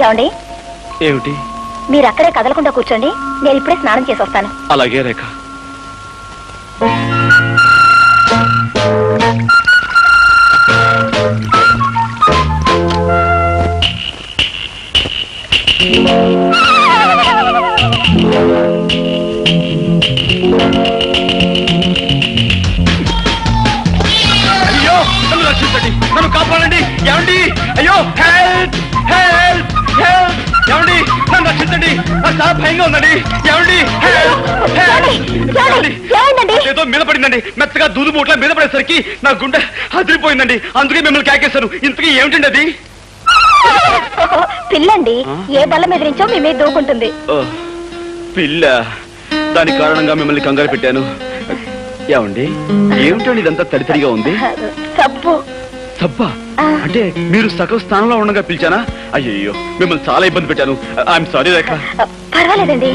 ఏమండి? ఏమిటి? మీరు అక్కడే కదలకుండా కూర్చోండి, నేను ఇప్పుడే స్నానం చేసి వస్తాను. అలాగే రేఖ. అయ్యో, నన్ను రక్షించండి, నన్ను కాపాడండి. ఏమండి? అయ్యో, హెల్ప్ హెల్ప్ హెల్ప్. ఏమండి, నన్ను రక్షించండి, నాకు చాలా భయంగా ఉందండి. ఏమండి? ఏదో మీద పడిందండి, మెత్తగా దూదు మూట్ల మీద పడేసరికి నా గుండె అదిరిపోయిందండి. అందుకే మిమ్మల్ని కేకేశాను. ఇంతకీ ఏమిటండి అది? పిల్లండి, ఏ బల్ల మీద నుంచో మీ మీద దూకుంటుంది. పిల్ల? దాని కారణంగా మిమ్మల్ని కంగారు పెట్టాను. ఏమండి, ఏమిటండి ఇదంతా తడితడిగా ఉంది? సబ్బు. సబ్బా? అంటే మీరు సగం స్థానంలో ఉండగా పిలిచానా? అయ్యో, మిమ్మల్ని చాలా ఇబ్బంది పెట్టాను. ఐఎమ్ సారీ రేఖ. పర్వాలేదండి.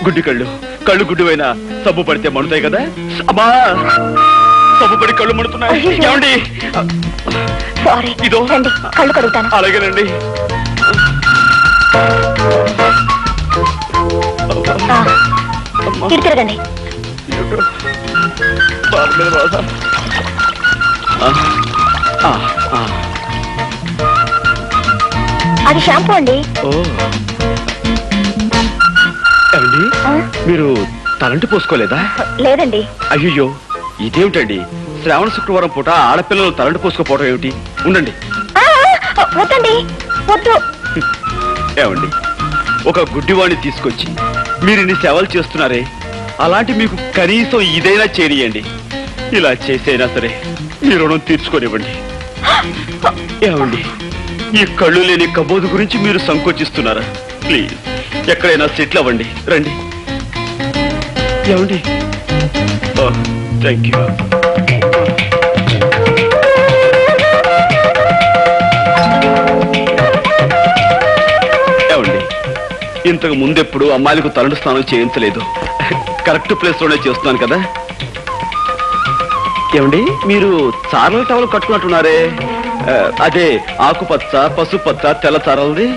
గుడ్డి కళ్ళు, కళ్ళు గుడ్డువైనా సబ్బు పడితే మణుతాయి కదా. అమ్మా, సబ్బు పడి కళ్ళు మణుతున్నాయి. ఏమండి? ఇదో కళ్ళు కడుగుతాను. అలాగేనండి. తిరగండి. అది షాంపూ అండి. ఏమండి, మీరు తలంటి పోసుకోలేదా? లేదండి. అయ్యో, ఇదేమిటండి? శ్రావణ శుక్రవారం పూట ఆడపిల్లలు తలంటి పోసుకోపోవడం ఏమిటి? ఉండండి. వద్దండి, వద్దు. ఏమండి, ఒక గుడ్డివాణ్ణి తీసుకొచ్చి మీరు ఇన్ని సేవలు చేస్తున్నారే, అలాంటి మీకు కనీసం ఇదైనా చేయండి. ఇలా చేసైనా సరే మీ రుణం తీర్చుకోనివ్వండి. ఏమండి, ఈ కళ్ళు లేని కబోదు గురించి మీరు సంకోచిస్తున్నారా? ప్లీజ్, ఎక్కడైనా సెటిల్ అవ్వండి. రండి. ఏమండి? Thank you. ఏమండి, ఇంతకు ముందెప్పుడు అమ్మాయిలకు తలంటు స్నానం చేయించలేదు. కరెక్ట్ ప్లేస్ లోనే చేస్తున్నాను కదా. ఏమండి, మీరు చారల టవల్ కట్టుకున్నట్టున్నారే, అదే ఆకుపచ్చ, పసుపచ్చ, తెల్ల చారలది.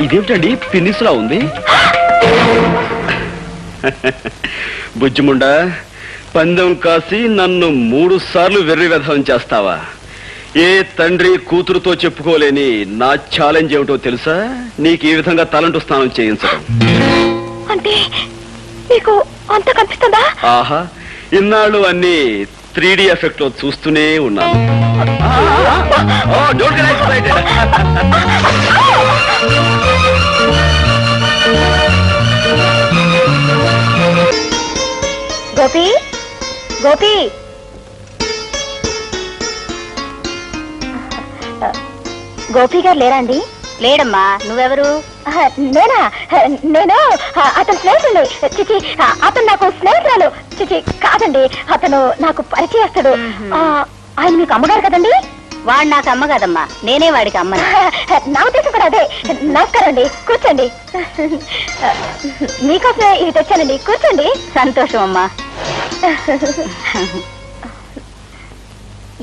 ఇదేమిటండి పిన్నిస్లా ఉంది? బుజ్జిముండా, పందెం కాసి నన్ను 3 సార్లు వెర్రి వెధం చేస్తావా? ఏ తండ్రి కూతురుతో చెప్పుకోలేని నా ఛాలెంజ్ ఏమిటో తెలుసా? నీకు ఈ విధంగా తలంటు స్నానం చేయించడం. అంటే మీకు అంత కనిపిస్తుందా? ఆహా, ఇన్నాళ్ళు అన్ని 3D ఎఫెక్ట్ లో చూస్తూనే ఉన్నాను. గోపి, గోపి, గోపి గారు లేరా అండి? లేడమ్మా. నువ్వెవరు? నేనా? నేను అతను స్నేహితుడు. చిచి, అతను నాకు స్నేహితురాలు. చిచి కాదండి, అతను నాకు పరిచయస్తుడు. ఆయన మీకు అమ్మగారు కదండి? వాడు నాకు అమ్మ కదమ్మా, నేనే వాడికి అమ్మ. నా ఉద్దేశం కూడా అదే. నమస్కారం అండి, కూర్చోండి. మీకోసమే ఇది తెచ్చానండి, కూర్చోండి. సంతోషం అమ్మా.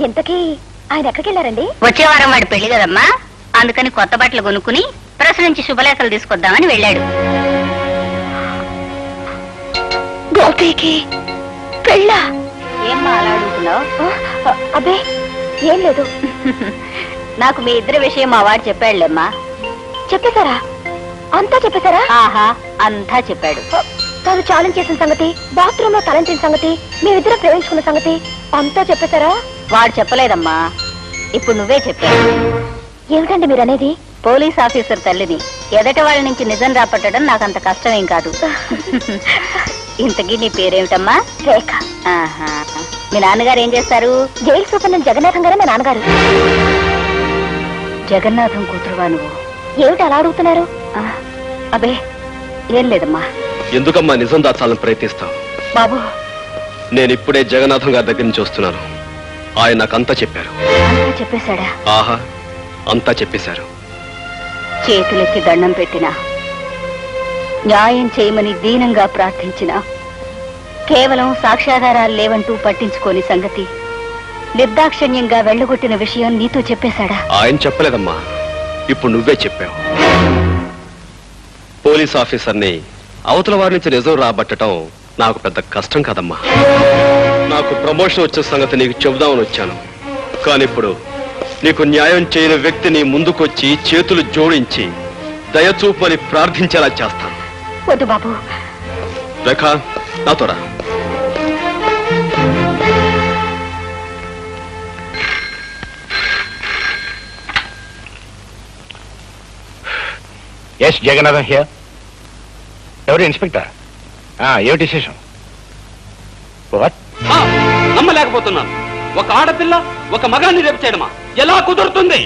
ఇంతకీ ఆయన ఎక్కడికి వెళ్ళారండి? వచ్చే వారం వాడి పెళ్లి కదమ్మా, అందుకని కొత్త బట్టలు కొనుక్కుని ప్రెస్ నుంచి శుభలేఖలు తీసుకొద్దామని వెళ్ళాడు. గోపికి పెళ్ళా? ఏమ్మా అలా అడుగుతున్నావు? అబ్బే ఏం లేదు. నాకు మీ ఇద్దరి విషయం మా వాడు చెప్పాడులేమ్మా. చెప్పేశారా? అంతా చెప్పేశారా? ఆహా, అంతా చెప్పాడు. తాను ఛాలెంజ్ చేసిన సంగతి, బాత్రూమ్ లో తలంచిన సంగతి, మీరిద్దరు ప్రేమించుకున్న సంగతి అంతా చెప్పేశారా? వాడు చెప్పలేదమ్మా, ఇప్పుడు నువ్వే చెప్పావు. ఏమిటండి మీరు అనేది? పోలీస్ ఆఫీసర్ తల్లిని, ఎదట వాళ్ళ నుంచి నిజం రాపట్టడం నాకు అంత కష్టమేం కాదు. ఇంతకీ నీ పేరేమిటమ్మా? రేఖ. ఆహా, మీ నాన్నగారు ఏం చేస్తారు? జైలు సూపర్ జగన్నాథం గారే మా నాన్నగారు. జగన్నాథం కూతురువా నువ్వు? ఏమిటి అలా అడుగుతున్నారు? అబే ఏం లేదమ్మా. ఎందుకమ్మా నిజం దాచాలని ప్రయత్నిస్తావు? బాబు, నేను ఇప్పుడే జగన్నాథం గారి దగ్గర నుంచి వస్తున్నాను. ఆయన నాకంతా చెప్పారు. చెప్పేశాడా? ఆహా, అంతా చెప్పేశారు. చేతులెత్తి దండం పెట్టినా, న్యాయం చేయమని దీనంగా ప్రార్థించిన, కేవలం సాక్ష్యాధారాలు లేవంటూ పట్టించుకోని సంగతి నిర్దాక్షిణ్యంగా వెళ్ళగొట్టిన విషయం నీతో చెప్పేశాడా? ఆయన చెప్పలేదమ్మా, ఇప్పుడు నువ్వే చెప్పావు. పోలీస్ ఆఫీసర్ని అవతల వారి నుంచి నిజం రాబట్టడం నాకు పెద్ద కష్టం కాదమ్మా. నాకు ప్రమోషన్ వచ్చే సంగతి నీకు చెబుదామని వచ్చాను. కానీ ఇప్పుడు నీకు న్యాయం చేయని వ్యక్తిని ముందుకొచ్చి చేతులు జోడించి దయచూపని ప్రార్థించేలా చేస్తాను. వద్దు బాబు. రేఖ, నాతో రా. Yes Jagannatham here. ఎవరు ఇన్స్పెక్టర్? ఏమిటి విశేషం? వాట్? నమ్మలేకపోతున్నాను. ఒక ఆడపిల్ల ఒక మగాన్ని రేపు చేయడమా? ఎలా కుదురుతుంది?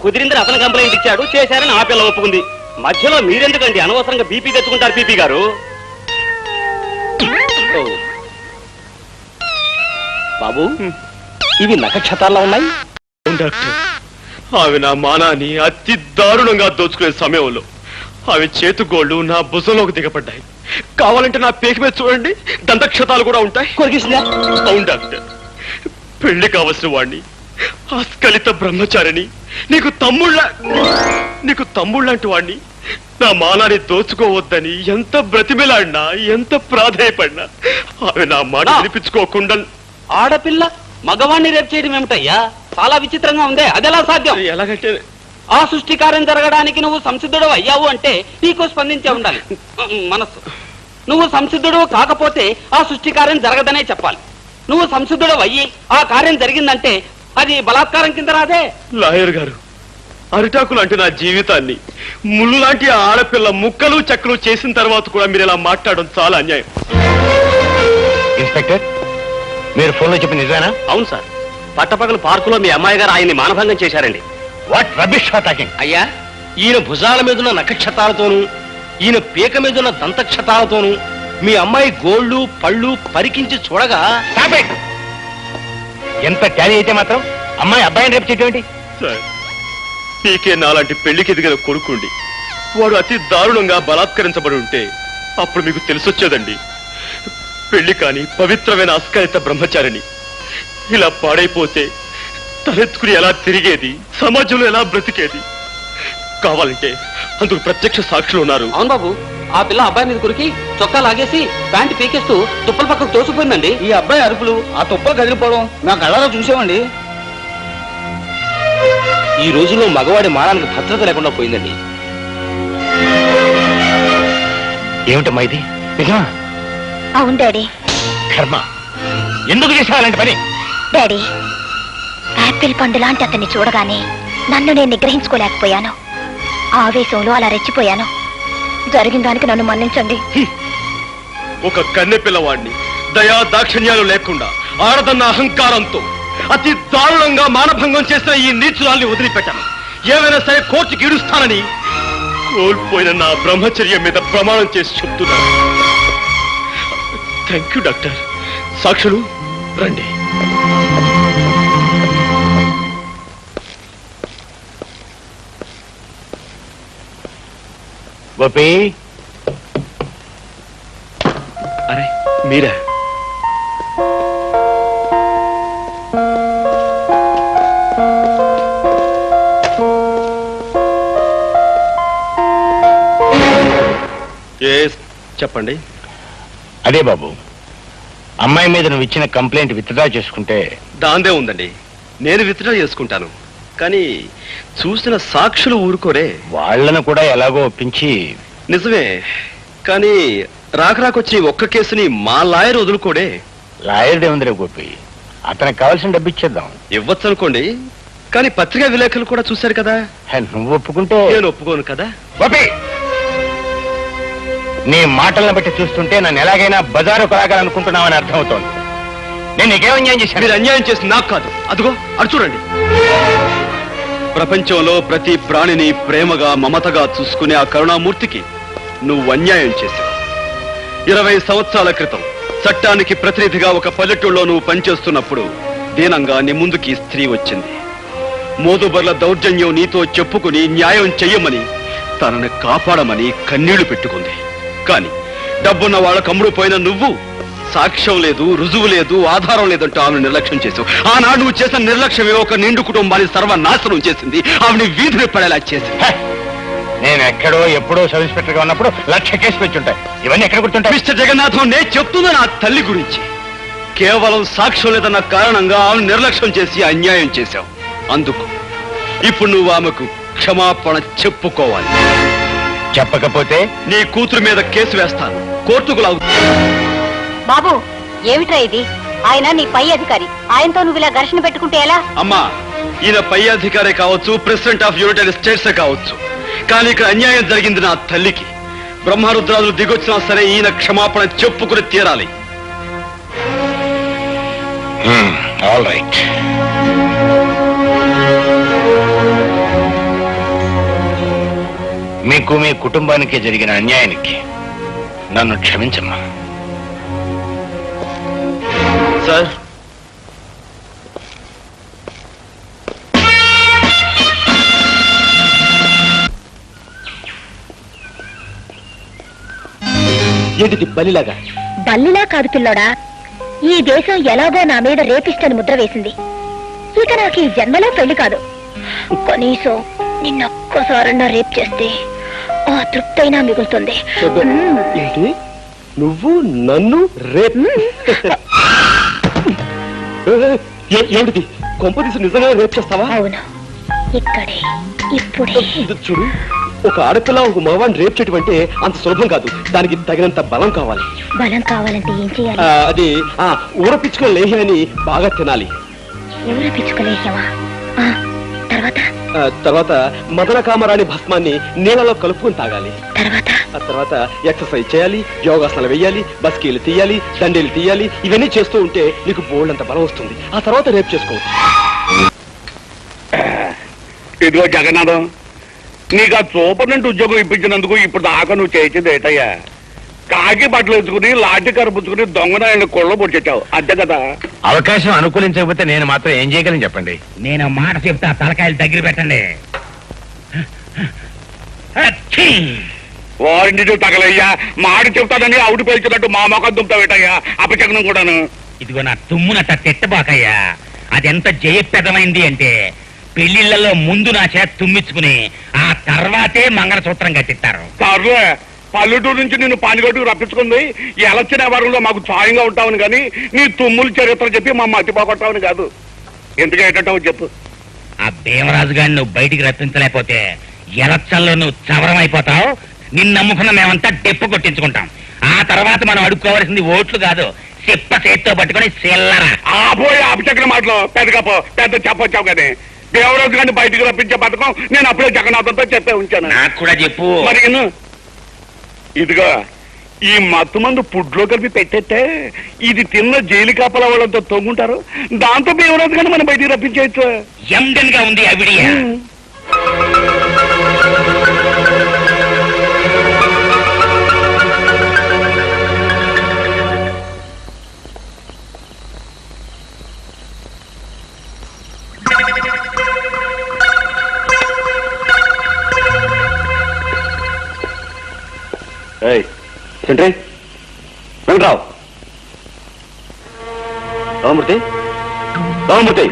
కుదిరిందని అతను కంప్లైంట్ ఇచ్చాడు, చేశారని ఆ పిల్ల ఒప్పుకుంది. మధ్యలో మీరెందుకండి అనవసరంగా బీపీ తెచ్చుకుంటారు? పీపీ గారు, బాబు, ఇవి నక్షత్రాల్లో ఉన్నాయి. డాక్టర్, ఆమె నా మానాన్ని అతి దారుణంగా దోచుకునే సమయంలో ఆమె చేతుగోళ్లు నా భుజంలోకి దిగబడ్డాయి. కావాలంటే నా పేక మీద చూడండి, దంతక్షతాలు కూడా ఉంటాయి. కొరికిసిందా? అవును డాక్టర్, పెళ్లి కావలసిన వాణ్ణి, ఆస్కలిత బ్రహ్మచారిని, నీకు తమ్ముళ్ళంటి వాణ్ణి నా మానాన్ని దోచుకోవద్దని ఎంత బ్రతిమిలాడినా, ఎంత ప్రాధేయపడినా ఆమె నా మాట వినిపించుకోకుండా. ఆడపిల్ల మగవాణ్ణి రేపు చేయడం ఏమిటయ్యా? చాలా విచిత్రంగా ఉందే. అదెలా సాధ్యం? ఎలాగంటే ఆ సృష్టి కార్యం జరగడానికి నువ్వు సంసిద్ధుడు అయ్యావు అంటే నీకు స్పందించే ఉండాలి మనస్సు. నువ్వు సంసిద్ధుడు కాకపోతే ఆ సృష్టి కార్యం జరగదనే చెప్పాలి. నువ్వు సంసిద్ధుడు అయ్యి ఆ కార్యం జరిగిందంటే అది బలాత్కారం కింద రాదే. లాయర్ గారు, అరిటాకు లాంటి నా జీవితాన్ని ముళ్ళు లాంటి ఆడపిల్ల ముక్కలు చెక్కలు చేసిన తర్వాత కూడా మీరు ఇలా మాట్లాడడం చాలా అన్యాయం. ఇన్స్పెక్టర్, మీరు ఫోన్లో చెప్పిన నిజమేనా? అవును సార్, పట్టపగలు పార్కులో మీ అమ్మాయి గారు ఆయన్ని మానభంగం చేశారండి. What rubbish talking? అయ్యా, ఈయన భుజాల మీదున్న నక్షత్రాలతోనూ ఈయన పీక మీదున్న దంతక్షతాలతోనూ మీ అమ్మాయి గోళ్ళు పళ్ళు పరికించి చూడగా ఎంత ట్యాలీ అయితే మాత్రం అమ్మాయి అబ్బాయిని రేపు చేయటం ఏంటి? సార్, పీకే నాలాంటి పెళ్లికి ఎదిగిన కొడుకుండి వాడు అతి దారుణంగా బలాత్కరించబడి ఉంటే అప్పుడు మీకు తెలిసొచ్చేదండి. పెళ్లి కాని పవిత్రమైన అస్కలిత బ్రహ్మచారిని ఇలా పాడైపోతే తలెత్తుకుని ఎలా తిరిగేది, సమాజంలో ఎలా బ్రతికేది? కావాలంటే అందుకు ప్రత్యక్ష సాక్షులు ఉన్నారు. అవును బాబు, ఆ పిల్ల అబ్బాయి మీద కురికి చొక్కా లాగేసి ప్యాంటు పీకేస్తూ తుప్పల పక్కకు తోసిపోయిందండి. ఈ అబ్బాయి అరుపులు, ఆ తుప్పలు కదిలిపోవడం నా కళ్ళలో చూసామండి. ఈ రోజుల్లో మగవాడి మానానికి భద్రత లేకుండా పోయిందండి. ఏమిటమ్మా ఇది? నిజమా? అవును డాడీ. కర్మ, ఎందుకు చేసావు అలాంటి పని? డాడీ, యాపిల్ పండు లాంటి అతన్ని చూడగానే నన్ను నేను నిగ్రహించుకోలేకపోయాను. ఆవేశంలో అలా రెచ్చిపోయాను. జరిగిన దానికి నన్ను మన్నించండి. ఒక కన్నె పిల్లవాడిని దయా దాక్షిణ్యాలు లేకుండా ఆడదన్న అహంకారంతో అతి దారుణంగా మానభంగం చేసిన ఈ నీచురాల్ని వదిలిపెట్టాను. ఏమైనా సరే కోర్టుకి ఇడుస్తానని కోల్పోయిన నా బ్రహ్మచర్యం మీద ప్రమాణం చేసి చెప్తున్నాను. Thank you doctor. సాక్షులు రండి. గోపి, అరే మీరా? చెప్పండి. అదే బాబు, అమ్మాయి మీద నువ్వు ఇచ్చిన కంప్లైంట్ విత్డ్రా చేసుకుంటే. దాందే ఉందండి, నేను విత్డ్రా చేసుకుంటాను. కానీ చూసిన సాక్షులు ఊరుకోరే. వాళ్ళను కూడా ఎలాగో ఒప్పించి. నిజమే, కానీ రాకరాకొచ్చి ఒక్క కేసుని మా లాయర్ వదులుకోడే. లాయర్డే ఉందిరే గోపి, అతనికి కావాల్సిన డబ్బు ఇచ్చేద్దాం. ఇవ్వచ్చు అనుకోండి, కానీ పత్రికా విలేకరులు కూడా చూశారు కదా. నువ్వు ఒప్పుకుంటే. నేను ఒప్పుకోను కదా. గోపి, నీ మాటలను బట్టి చూస్తుంటే నన్ను ఎలాగైనా బజారు కొలాగాలనుకుంటున్నావని అర్థమవుతోంది. నేను నీకేం అన్యాయం చేశాను? మీరు అన్యాయం చేసి నాకు కాదు, అదిగో అటు చూడండి. ప్రపంచంలో ప్రతి ప్రాణిని ప్రేమగా మమతగా చూసుకునే ఆ కరుణామూర్తికి నువ్వు అన్యాయం చేశావు. 20 సంవత్సరాల క్రితం చట్టానికి ప్రతినిధిగా ఒక పల్లెటూళ్ళలో నువ్వు పనిచేస్తున్నప్పుడు దీనంగా నీ ముందుకి స్త్రీ వచ్చింది. మోదుబర్ల దౌర్జన్యం నీతో చెప్పుకుని న్యాయం చెయ్యమని, తనని కాపాడమని కన్నీళ్లు పెట్టుకుంది. కాని డబ్బున్న వాళ్ళ కమ్ముడు పోయిన నువ్వు సాక్ష్యం లేదు, రుజువు లేదు, ఆధారం లేదంటూ ఆమెను నిర్లక్ష్యం చేశావు. ఆనాడు నువ్వు చేసిన నిర్లక్ష్యమే ఒక నిండు కుటుంబాన్ని సర్వనాశనం చేసింది. ఆమెను వీధిని పడేలా చేసింది. హ! నేను ఎక్కడో ఎప్పుడో సబ్ ఇన్స్పెక్టర్ గా ఉన్నప్పుడు 1,00,000 కేసులు పెట్టుంటాయి. ఇవన్నీ ఎక్కడ గుర్తుంటాయి? మిస్టర్ జగన్నాథం, నేను చెప్తున్నా నా తల్లి గురించి. కేవలం సాక్ష్యం లేదన్న కారణంగా ఆమెను నిర్లక్ష్యం చేసి అన్యాయం చేశావు. అందుకు ఇప్పుడు నువ్వు ఆమెకు క్షమాపణ చెప్పుకోవాలి. చెప్పకపోతే నీ కూతురు మీద కేసు వేస్తాను, కోర్టుకు లాగు. బాబు ఏమిట్రా ఇది? ఆయన నీ పై అధికారి, ఆయనతో నువ్వు ఇలా ఘర్షణ పెట్టుకుంటే ఎలా? అమ్మా, ఈయన పై అధికారే కావచ్చు, ప్రెసిడెంట్ ఆఫ్ యునైటెడ్ స్టేట్స్ కావచ్చు, కానీ ఇక్కడ అన్యాయం జరిగింది నా తల్లికి. బ్రహ్మరుద్రాదులు దిగొచ్చినా సరే ఈయన క్షమాపణ చెప్పుకుని తీరాలి. All right. మీకు మీ కుటుంబానికి జరిగిన అన్యాయానికి నన్ను క్షమించమ్మా. సార్, ఏంటిది బలిలాగా? బల్లిలా కాదు పిల్లోడా, ఈ దేశం ఎలాగో నా మీద రేపిస్టని ముద్ర వేసింది. ఇక నాకు ఈ జన్మలో పెళ్లి కాదు. కనీసం నిన్నొక్కసారన్నా రేప్ చేస్తే ఆ తృప్తైనా మిగులుతుంది. ఏంటి, నువ్వు నన్ను రేప్? ఏమిటిది, కొంపదీసి నిజంగా రేప్ చేస్తావా? అవును, ఇక్కడే ఇప్పుడే. ఇది చూడు, ఒక ఆడపిల్ల ఒక మగవాడిని రేప్ చేయటం అంటే అంత సులభం కాదు. దానికి తగినంత బలం కావాలి. బలం కావాలంటే ఏం చేయాలి? అది ఊరపిచ్చుకున్న లేహ్యాన్ని బాగా తినాలి. ఎవరు పిచ్చుకలేసావా? తర్వాత మదన కామరాణి భస్మాన్ని నీళ్ళలో కలుపుకొని తాగాలి. ఆ తర్వాత ఎక్సర్సైజ్ చేయాలి, యోగాసనాలు వేయాలి, బస్కీలు తీయాలి, దండేలు తీయాలి. ఇవన్నీ చేస్తూ ఉంటే నీకు బోల్డంత బలం వస్తుంది. ఆ తర్వాత రేపు చేసుకోవచ్చు. ఇదిగో జగన్నాథం, నీకు ఆ సూపర్నెంట్ ఉద్యోగం ఇప్పించినందుకు ఇప్పుడు దాకా నువ్వు చేసేది ఏటయ్యా? కాకి బట్టలు వేసుకుని లాఠీ కరుపుచ్చుకుని దొంగనాయని కొళ్ళ పొడిచావు, అంతే కదా? అవకాశం అనుకూలించకపోతే నేను మాత్రం ఏం చేయగలను చెప్పండి. నేను మాట చెప్తా, తలకాయలు దగ్గర పెట్టండి. వారింటి తగలయ్యా, మాట చెప్తానని అవుడు పేల్చినట్టు మా మొఖం దుంపుతావేటయ్యా, అపచకనం కూడాను. ఇదిగో నా తుమ్మునట్ట తిట్టబాకయ్యా. అదెంత జయప్రదమైంది అంటే పెళ్లిళ్లలో ముందు నా చేత తుమ్మించుకుని ఆ తర్వాతే మంగళసూత్రం కట్టిస్తారు. సర్లే, పల్లెటూరు నుంచి నిన్ను పానిగట్టుకు రప్పించుకుంది ఎలక్షన్ వ్యవహారంలో మాకు సాయంగా ఉంటావని కానీ నీ తుమ్ములు చరిత్ర చెప్పి మా మట్టి పోగొట్టావని కాదు. ఎందుకు ఏంటంటావు చెప్పు. ఆ భీమరాజు గారిని నువ్వు బయటికి రప్పించలేకపోతే ఎలక్షన్లో నువ్వు చవరం అయిపోతావు. నిన్ను నమ్ముకున్న మేమంతా డెప్పు కొట్టించుకుంటాం. ఆ తర్వాత మనం అడుక్కోవాల్సింది ఓట్లు కాదు, చెప్ప చేత్తో పట్టుకుని చిల్లర. ఆపోయి అపచక్ర మాటలు పెద్దగా పెద్ద చెప్పొచ్చావు కానీ దేవరాజు గారిని బయటికి రప్పించే పథకం నేను అప్పుడే జగన్నాథంతో చెప్పే ఉంచాను. నాకు కూడా చెప్పు. మరి ఇదిగా ఈ మత్తు మందు ఫుడ్లో కలిపి పెట్టేస్తే ఇది తిన్న జైలు కాపలా వాళ్ళంతా తొంగుంటారు. దాంతో దేవరాజు గారిని మనం బయటికి రప్పించేయచ్చు. ఎండన్ గా ఉంది అవిడియా. సెంట్రీ Venkatrao, Ramamurthy, Ramamurthy.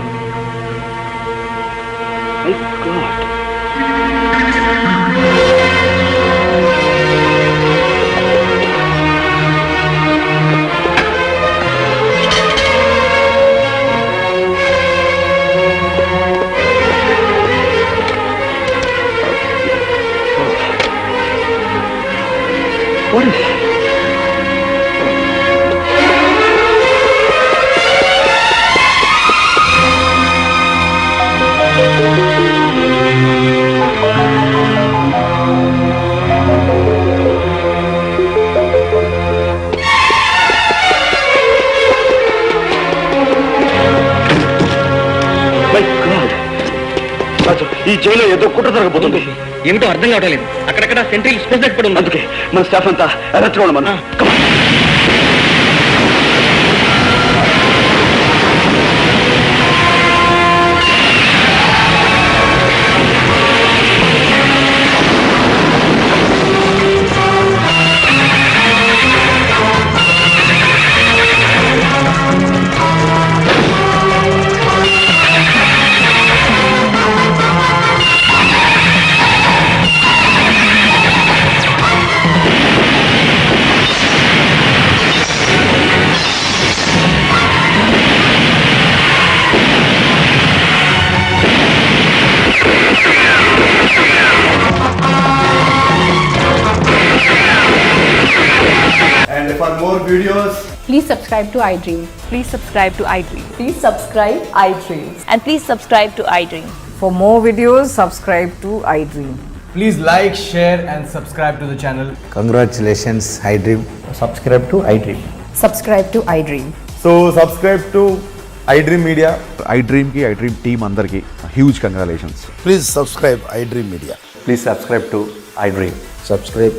What is it? ఈ జైల్లో ఏదో కుట్ర జరగబోతుంది. ఏమిటో అర్థం కావట్లేదు. అక్కడక్కడ సెంట్రల్ స్పెషల్ పడి ఉంది. అందుకే మన స్టాఫ్ అంతా అలర్ట్ గా ఉండమన్నా. Please subscribe to iDream. Please subscribe to iDream. Please subscribe iDream. And please subscribe to iDream. For more videos, subscribe to iDream. Please like, share and subscribe to the channel. Congratulations, iDream. Subscribe to iDream. Subscribe to iDream. So subscribe to iDream Media. iDream కి iDream team అందరికి huge congratulations. Please subscribe iDream Media. Please subscribe to iDream. Subscribe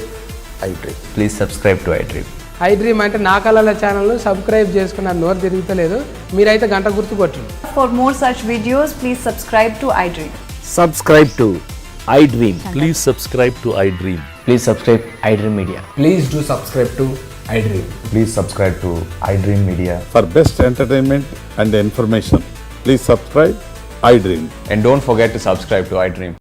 iDream. Please subscribe to iDream. iDream అంటే నా కళల channel subscribe చేసుకున్న నోరు తిరుగుతలేదు మీరైతే గంట గుర్తు కొట్టండి. For more such videos, please subscribe to iDream. Subscribe to iDream. Please subscribe to iDream. Please subscribe iDream Media. Please do subscribe to iDream. Please subscribe to iDream Media. For best entertainment and information, please subscribe iDream. And don't forget to subscribe to iDream.